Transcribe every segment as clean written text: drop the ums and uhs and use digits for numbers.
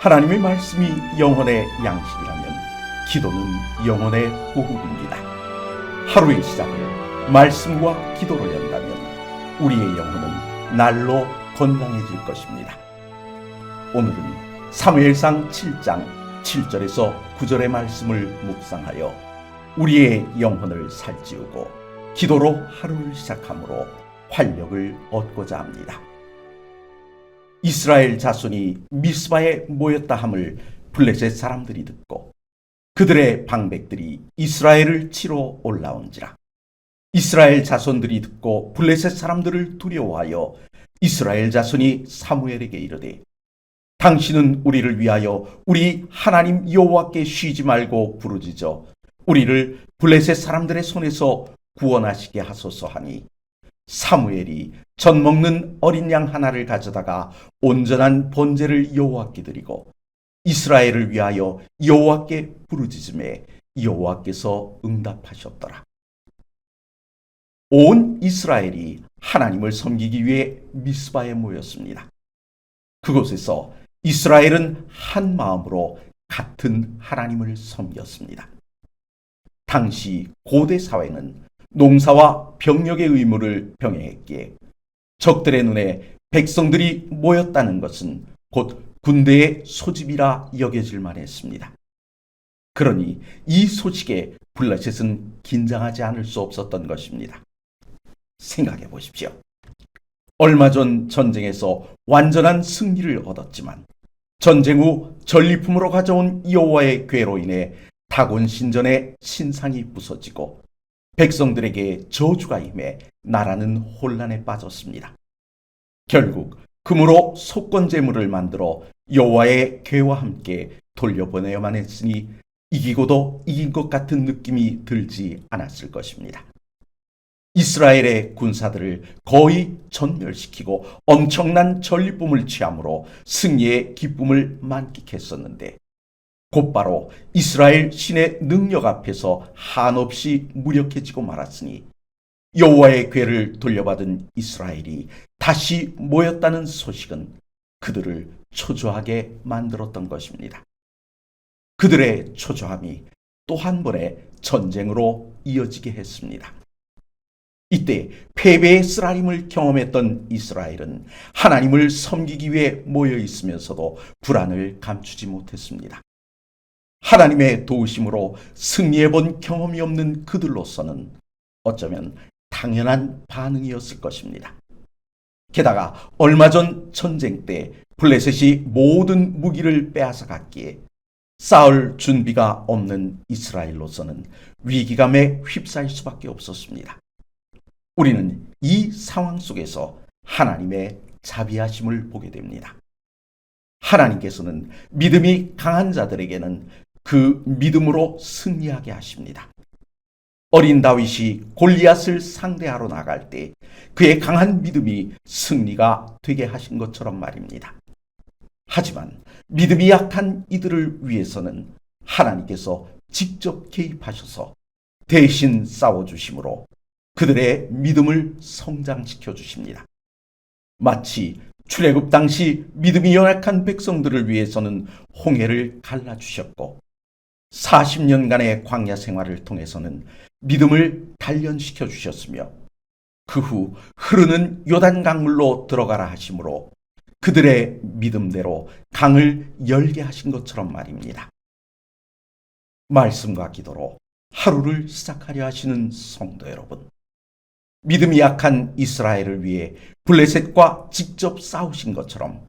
하나님의 말씀이 영혼의 양식이라면 기도는 영혼의 호흡입니다. 하루의 시작을 말씀과 기도로 연다면 우리의 영혼은 날로 건강해질 것입니다. 오늘은 사무엘상 7장 7절에서 9절의 말씀을 묵상하여 우리의 영혼을 살찌우고 기도로 하루를 시작함으로 활력을 얻고자 합니다. 이스라엘 자손이 미스바에 모였다 함을 블레셋 사람들이 듣고 그들의 방백들이 이스라엘을 치러 올라온지라. 이스라엘 자손들이 듣고 블레셋 사람들을 두려워하여 이스라엘 자손이 사무엘에게 이르되, 당신은 우리를 위하여 우리 하나님 여호와께 쉬지 말고 부르짖어 우리를 블레셋 사람들의 손에서 구원하시게 하소서 하니, 사무엘이 젖 먹는 어린 양 하나를 가져다가 온전한 번제를 여호와께 드리고 이스라엘을 위하여 여호와께 부르짖음에 여호와께서 응답하셨더라. 온 이스라엘이 하나님을 섬기기 위해 미스바에 모였습니다. 그곳에서 이스라엘은 한 마음으로 같은 하나님을 섬겼습니다. 당시 고대 사회는 농사와 병력의 의무를 병행했기에 적들의 눈에 백성들이 모였다는 것은 곧 군대의 소집이라 여겨질 만했습니다. 그러니 이 소식에 블레셋은 긴장하지 않을 수 없었던 것입니다. 생각해 보십시오. 얼마 전 전쟁에서 완전한 승리를 얻었지만 전쟁 후 전리품으로 가져온 여호와의 궤로 인해 다곤 신전의 신상이 부서지고 백성들에게 저주가 임해 나라는 혼란에 빠졌습니다. 결국 금으로 속건 제물을 만들어 여호와의 궤와 함께 돌려보내야만 했으니 이기고도 이긴 것 같은 느낌이 들지 않았을 것입니다. 이스라엘의 군사들을 거의 전멸시키고 엄청난 전리품을 취함으로 승리의 기쁨을 만끽했었는데 곧바로 이스라엘 신의 능력 앞에서 한없이 무력해지고 말았으니 여호와의 궤를 돌려받은 이스라엘이 다시 모였다는 소식은 그들을 초조하게 만들었던 것입니다. 그들의 초조함이 또 한 번의 전쟁으로 이어지게 했습니다. 이때 패배의 쓰라림을 경험했던 이스라엘은 하나님을 섬기기 위해 모여 있으면서도 불안을 감추지 못했습니다. 하나님의 도우심으로 승리해본 경험이 없는 그들로서는 어쩌면 당연한 반응이었을 것입니다. 게다가 얼마 전 전쟁 때 블레셋이 모든 무기를 빼앗아 갔기에 싸울 준비가 없는 이스라엘로서는 위기감에 휩싸일 수밖에 없었습니다. 우리는 이 상황 속에서 하나님의 자비하심을 보게 됩니다. 하나님께서는 믿음이 강한 자들에게는 그 믿음으로 승리하게 하십니다. 어린 다윗이 골리앗을 상대하러 나갈 때 그의 강한 믿음이 승리가 되게 하신 것처럼 말입니다. 하지만 믿음이 약한 이들을 위해서는 하나님께서 직접 개입하셔서 대신 싸워주심으로 그들의 믿음을 성장시켜 주십니다. 마치 출애굽 당시 믿음이 연약한 백성들을 위해서는 홍해를 갈라주셨고 40년간의 광야 생활을 통해서는 믿음을 단련시켜 주셨으며 그 후 흐르는 요단 강물로 들어가라 하심으로 그들의 믿음대로 강을 열게 하신 것처럼 말입니다. 말씀과 기도로 하루를 시작하려 하시는 성도 여러분, 믿음이 약한 이스라엘을 위해 블레셋과 직접 싸우신 것처럼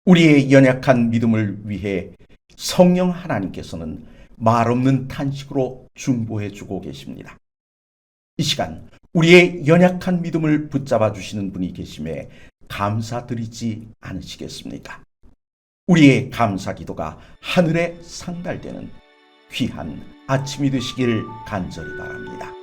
우리의 연약한 믿음을 위해 성령 하나님께서는 말없는 탄식으로 중보해 주고 계십니다. 이 시간 우리의 연약한 믿음을 붙잡아 주시는 분이 계심에 감사드리지 않으시겠습니까? 우리의 감사 기도가 하늘에 상달되는 귀한 아침이 되시길 간절히 바랍니다.